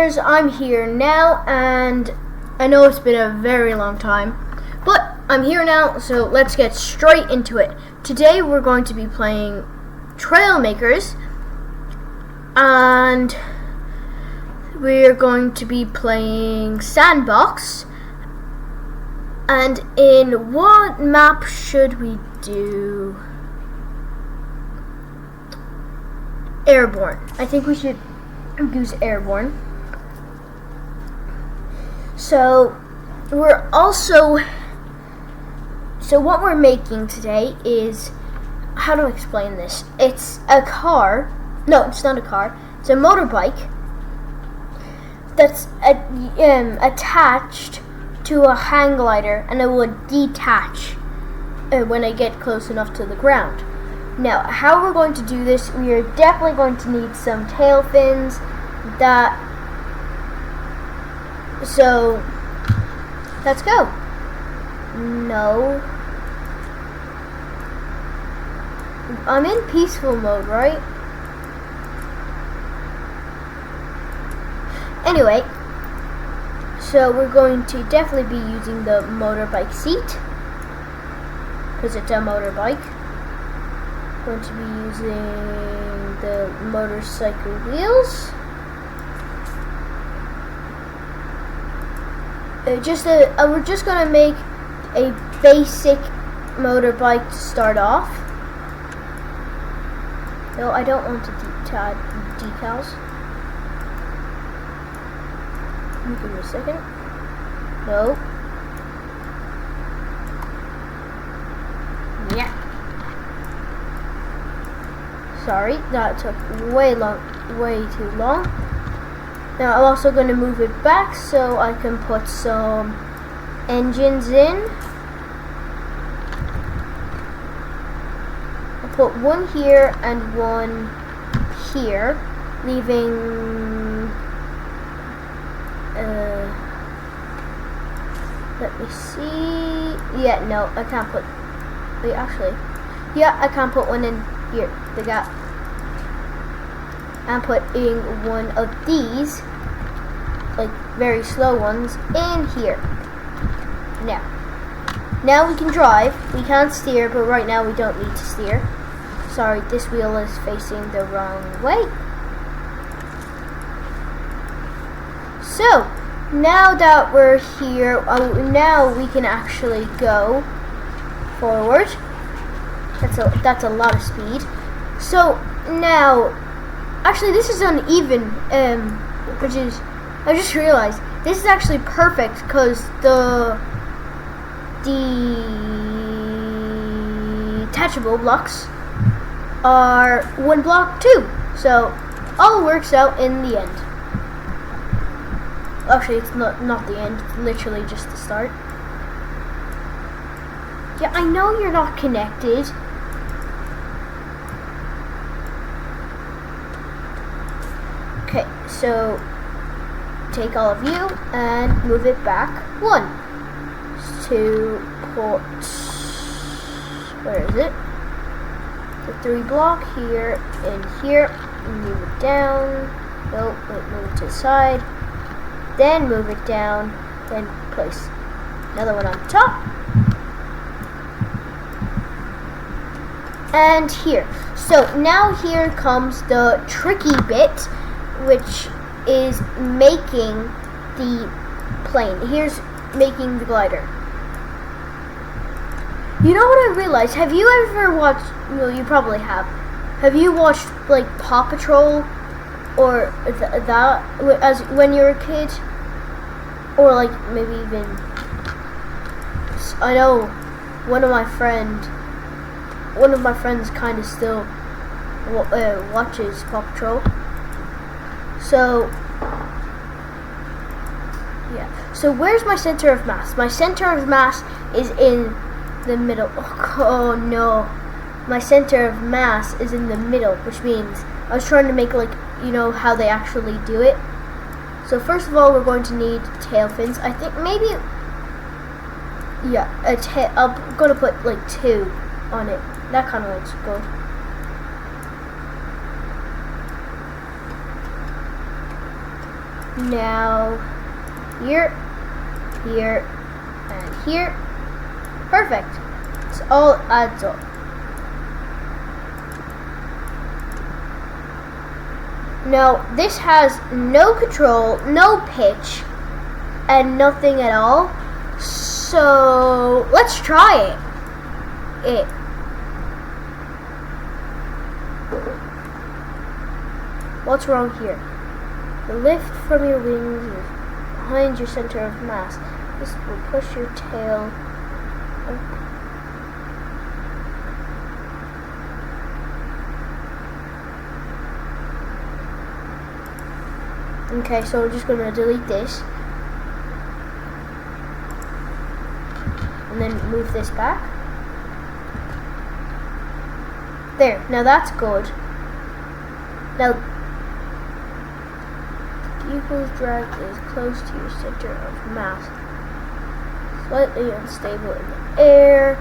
TrailMakers, I'm here now, and I know it's been a very long time, but I'm here now, so let's get straight into it. Today we're going to be playing TrailMakers, and we're going to be playing Sandbox. And in what map should we do? Airborne. I think we should use Airborne. So what we're making today is, how to explain this? It's a car. No, it's not a car. It's a motorbike that's attached to a hang glider, and it would detach when I get close enough to the ground. Now, how we're going to do this, we are definitely going to need some tail fins. So, let's go. No. I'm in peaceful mode, right? Anyway, so we're going to definitely be using the motorbike seat, because it's a motorbike. Going to be using the motorcycle wheels. We're just gonna make a basic motorbike to start off. No, I don't want to add decals. Give me a second. No. Yeah. Sorry, that took way too long. Now I'm also going to move it back so I can put some engines in. I'll put one here and one here, leaving, let me see, yeah, no, I can't put, wait, actually, yeah, I can't put one in here, the gap. I'm putting one of these, like very slow ones, in here. Now we can drive. We can't steer, but right now we don't need to steer. Sorry, this wheel is facing the wrong way. So, now that we're here, now we can actually go forward. That's a lot of speed. So now, actually, this is uneven, which is, I just realized, this is actually perfect because the detachable blocks are one block too. So all works out in the end. Actually, it's not the end, it's literally just the start. Yeah, I know you're not connected. Okay, so take all of you and move it back one to put, where is it? The 3 block here and here. Move it down. Nope, wait, move it to the side. Then move it down. Then place another one on top. And here. So now here comes the tricky bit, which is making the plane. Here's making the glider. You know what I realized? Have you ever watched, well, you probably have. Have you watched like Paw Patrol or that as when you were a kid? Or like maybe even, I know one of my friends kind of still watches Paw Patrol. So, yeah. So where's my center of mass? My center of mass is in the middle. Oh no. My center of mass is in the middle, which means I was trying to make, like, you know how they actually do it. So first of all, we're going to need tail fins. I think maybe, yeah, I'm going to put like 2 on it. That kind of looks good. Now, here, here, and here. Perfect. It's all adds up. Now, this has no control, no pitch, and nothing at all. So, let's try it. What's wrong here? The lift from your wings is behind your center of mass. This will push your tail up. Okay, so I'm just going to delete this. And then move this back. There, now that's good. Now, the vehicle's drag is close to your center of mass. Slightly unstable in the air.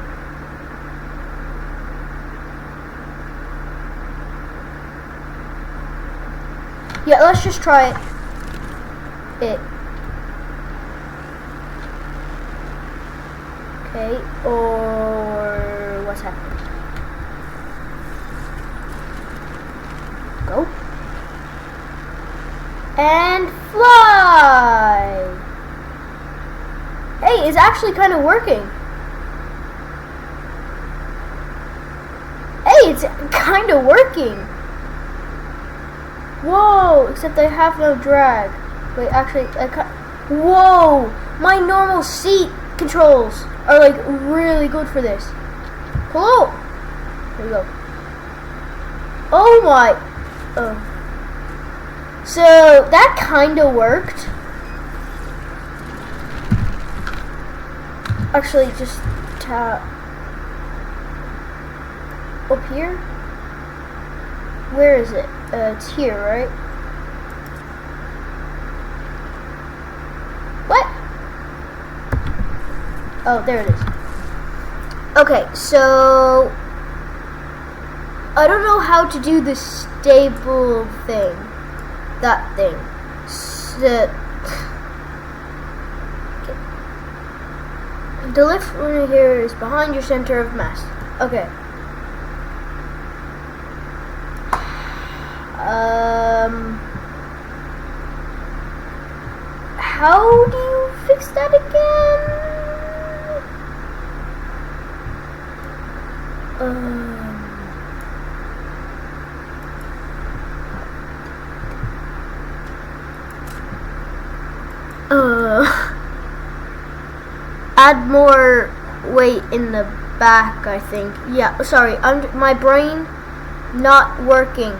Yeah, let's just try it. Okay, or what's happening? Go. And fly! Hey, it's actually kind of working. Hey, it's kind of working. Whoa, except I have no drag. Wait, actually, I can't. Whoa, my normal seat controls are like really good for this. Hello. There we go. Oh my. Oh. So that kind of worked. Actually, just tap up here. Where is it? It's here, right? What? Oh, there it is. Okay, so I don't know how to do the stable thing. That thing. Okay. The lift right here is behind your center of mass. Okay. How do you fix that again? Add more weight in the back, I think. Yeah, sorry, my brain not working.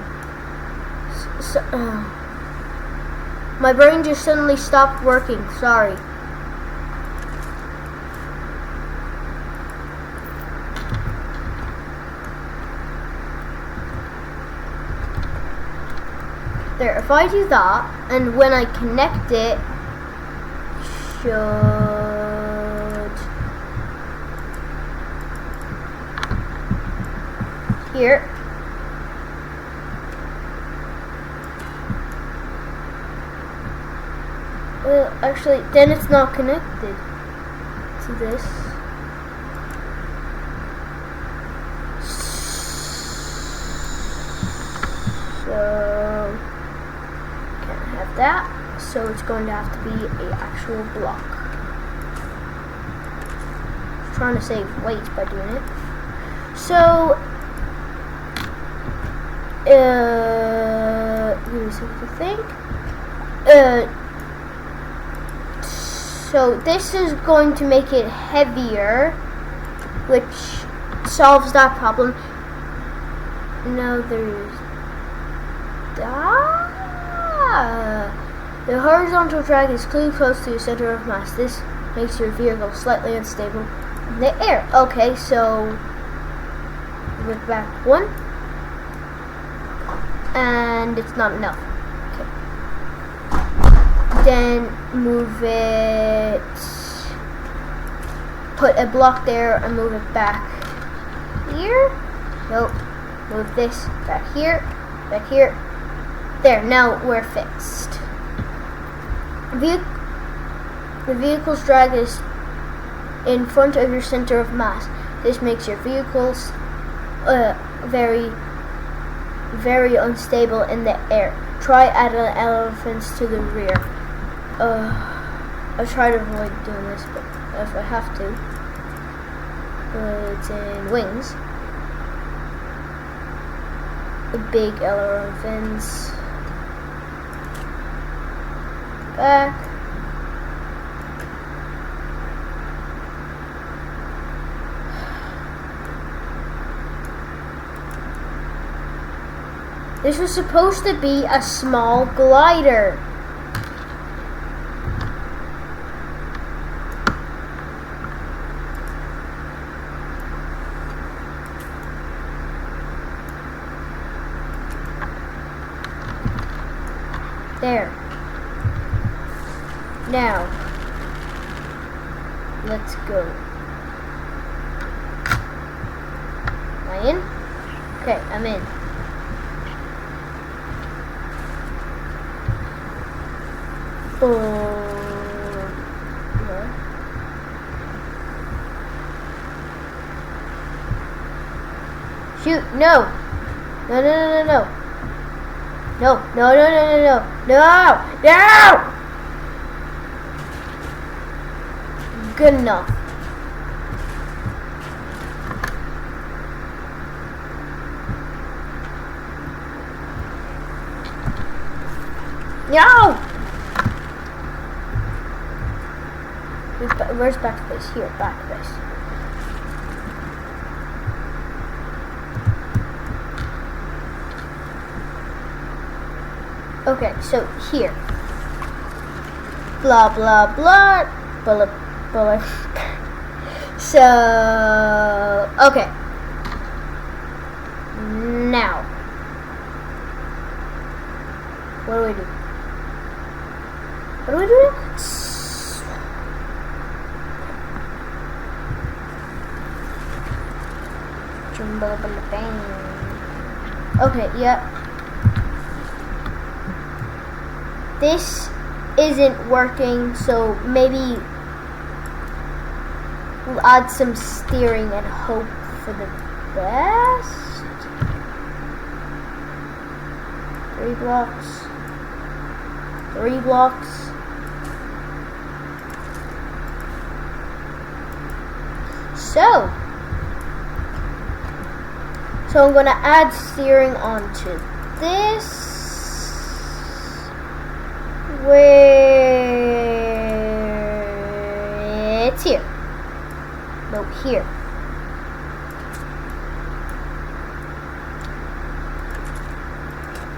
My brain just suddenly stopped working, sorry. There, if I do that, and when I connect it, here. Well, actually, then it's not connected to this. So, can't have that. So it's going to have to be an actual block. I'm trying to save weight by doing it. So, give me something to think. So this is going to make it heavier, which solves that problem. Now there's the horizontal drag is too close to your center of mass. This makes your vehicle slightly unstable in the air. Okay, so move back one, and it's not enough. Okay. Then move it, put a block there and move it back here. Nope. Move this back here, back here. There, now we're fixed. The vehicle's drag is in front of your center of mass. This makes your vehicles very, very unstable in the air. Try adding elephants to the rear. I try to avoid doing this, but if I have to, it's in wings. The big elephants. Back. This was supposed to be a small glider. There. Now, let's go. Am I in? Okay, I'm in. Shoot, no! No, no, no, no, no. No, no, no, no, no, no, no, no! Good enough. No! Where's backspace? Here, backspace. Okay, so here. Blah, blah, blah. Bullet, bullet. So, okay. Now. What do we do? What do we do? Okay, yeah. This isn't working, so maybe we'll add some steering and hope for the best. 3 blocks. 3 blocks. So I'm going to add steering onto this. Where it's here. No, here.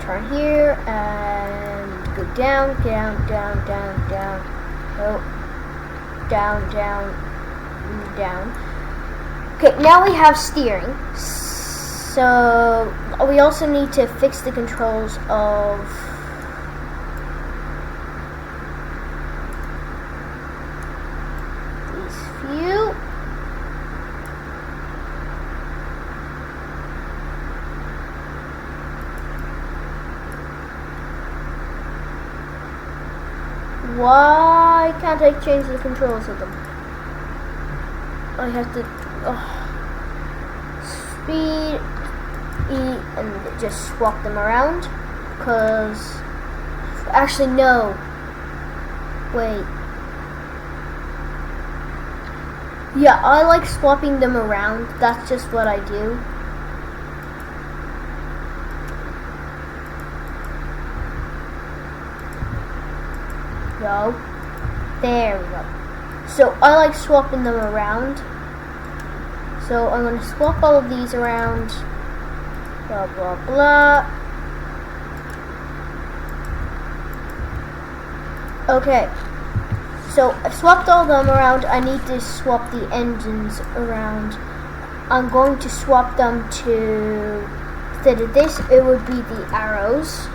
Turn here and go down, down, down, down, down. Oh, down, down, down. Okay, now we have steering. So we also need to fix the controls of these few. Why can't I change the controls of them? I have to speed, E, and just swap them around. Because actually no. Wait. Yeah, I like swapping them around. That's just what I do. No. There we go. So I like swapping them around. So I'm going to swap all of these around. Blah, blah, blah. Okay. So I've swapped all of them around. I need to swap the engines around. I'm going to swap them to, instead of this, it would be the arrows.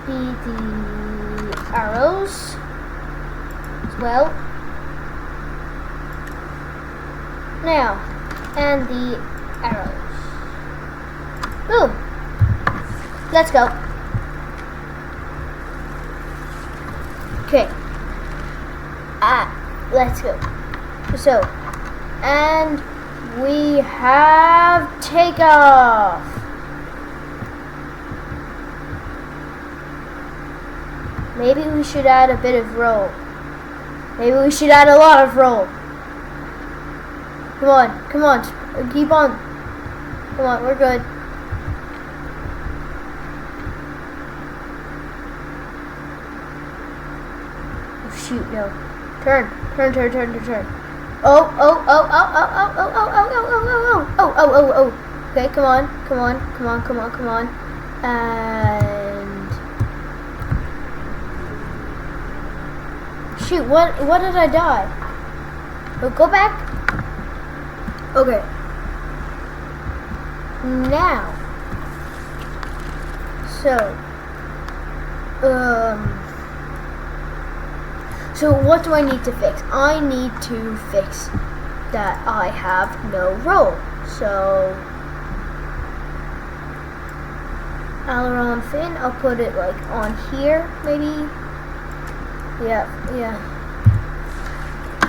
The arrows as well. Now, and the arrows. Boom. Let's go. Okay. Let's go. So, and we have takeoff. Maybe we should add a bit of roll. Maybe we should add a lot of roll. Come on, come on, keep on. Come on, we're good. Oh shoot, no. Turn. Oh. Okay, come on. And shoot, what did I die? Oh, go back. Okay. Now. So what do I need to fix? I need to fix that I have no roll. So aileron fin, I'll put it like on here, maybe. Yeah.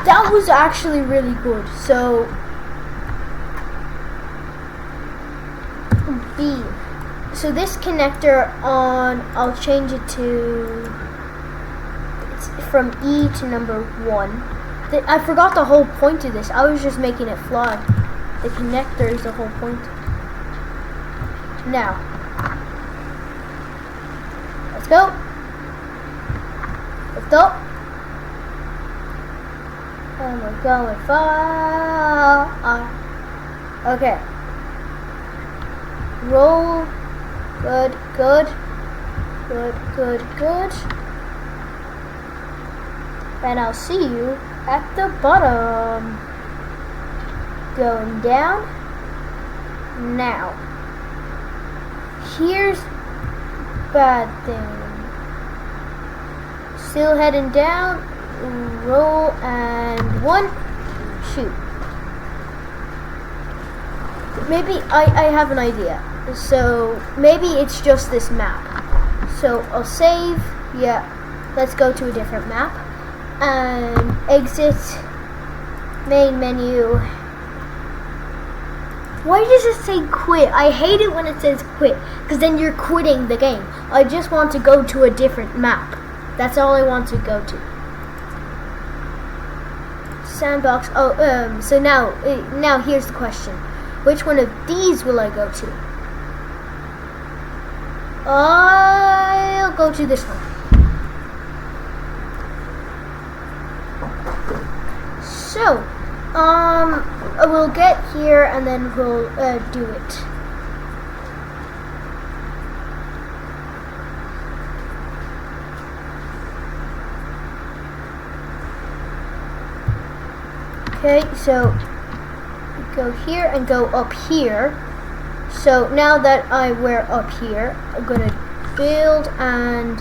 That was actually really good. So B. So this connector on, I'll change it to, it's from E to number 1. I forgot the whole point of this. I was just making it fly. The connector is the whole point. Now, let's go. And we're going far. Okay. Roll. Good. And I'll see you at the bottom. Going down. Now, here's bad thing. Still heading down. Roll and 1. Shoot. Maybe I have an idea. So maybe it's just this map. So I'll save. Yeah. Let's go to a different map. And exit. Main menu. Why does it say quit? I hate it when it says quit, because then you're quitting the game. I just want to go to a different map. That's all I want to go to. Sandbox. Oh, so now here's the question. Which one of these will I go to? I'll go to this one. So, we'll get here and then we'll do it. Okay, so go here and go up here. So now that we're up here, I'm gonna build, and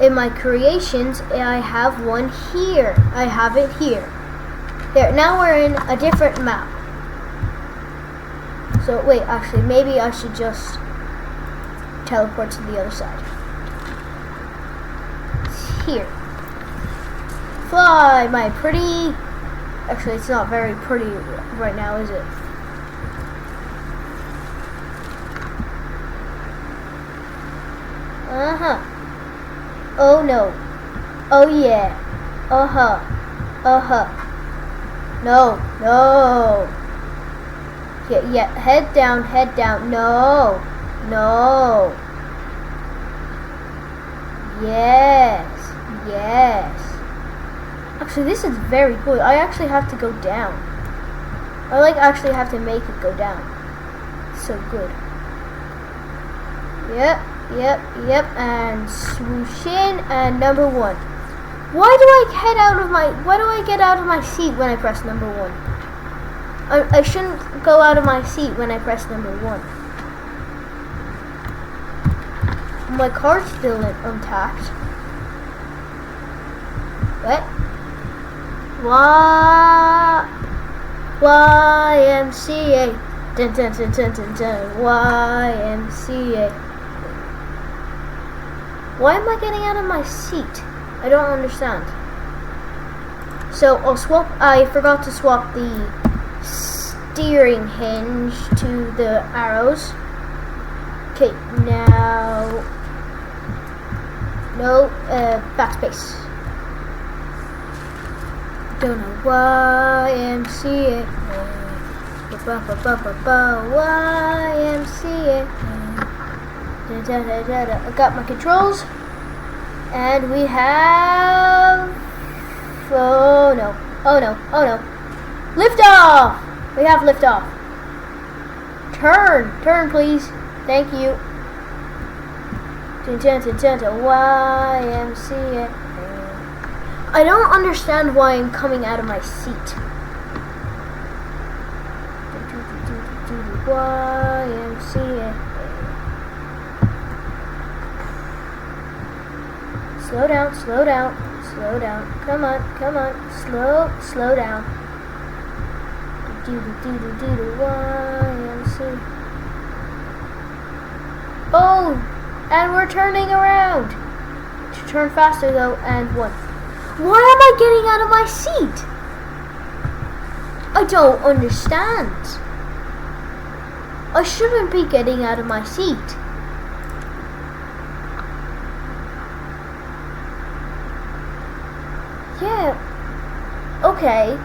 in my creations I have one here. I have it here. There, now we're in a different map. So wait, actually maybe I should just teleport to the other side. It's here. Fly, my pretty. Actually, it's not very pretty right now, is it? Oh no. Oh yeah. No. Yeah, head down. No. Yes. Actually, this is very good. I actually have to go down. I actually have to make it go down. It's so good. Yep. And swoosh in, and number 1. Why do I get out of my seat when I press number 1? I shouldn't go out of my seat when I press number 1. My car's still intact. What? YMCA. Dun, dun, dun, dun, dun, dun. YMCA. Why am I getting out of my seat? I don't understand. So I'll swap. I forgot to swap the steering hinge to the arrows. Okay, now no backspace. Don't know YMCA. YMCA. I got my controls, and we have. Oh no! Oh no! Oh no! Lift off! We have lift off. Turn, please. Thank you. YMCA. I don't understand why I'm coming out of my seat. YMCA. Slow down, slow down, slow down. Come on, come on. Slow down. YMCA. Oh, and we're turning around. To turn faster though, and one. Why am I getting out of my seat? I don't understand. I shouldn't be getting out of my seat. Yeah, okay,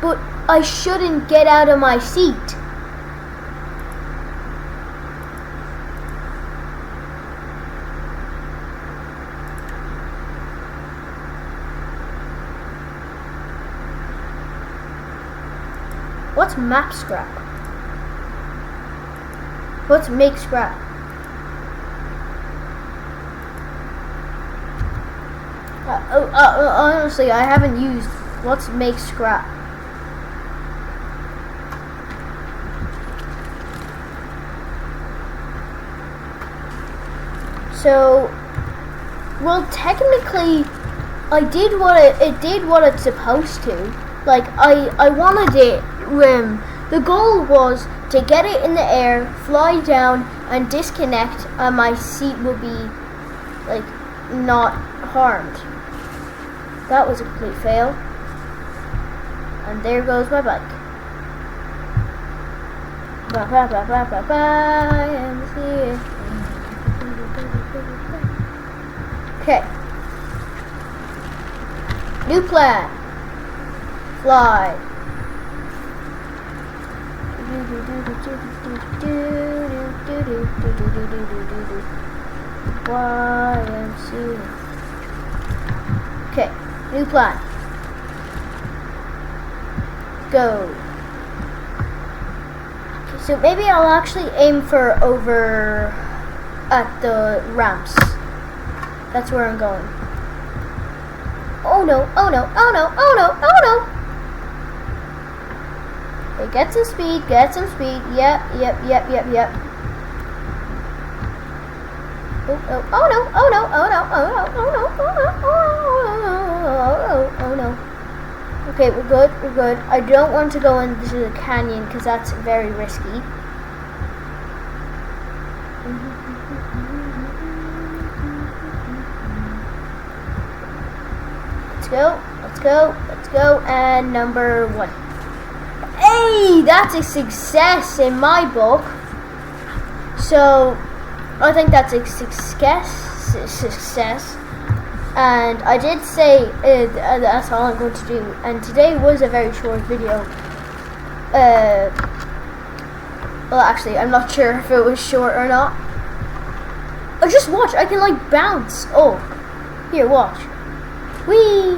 but I shouldn't get out of my seat. What's map scrap? What's make scrap? Honestly, I haven't used what's make scrap. So, well, technically, I did what it did what it's supposed to. Like I wanted it. The goal was to get it in the air, fly down, and disconnect, and my seat will be like not harmed. That was a complete fail. And there goes my bike. Okay. New plan. Fly. YMCA. Okay, new plan. Go. Okay, so maybe I'll actually aim for over at the ramps. That's where I'm going. Oh no, oh no, oh no, oh no, oh no! Okay, get some speed, get some speed. Yep. Oh no, oh no, oh no, oh no, oh no, oh no, oh no. Okay, we're good, we're good. I don't want to go into the canyon because that's very risky. Let's go, and number 1. Hey, that's a success in my book. So, I think that's a success. And I did say that's all I'm going to do. And today was a very short video. Well, actually, I'm not sure if it was short or not. Oh, just watch. I can like bounce. Oh, here, watch. Whee!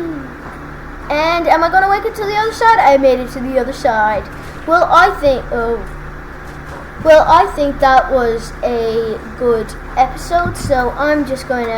And am I gonna make it to the other side? I made it to the other side. Well, I think that was a good episode. So I'm just going to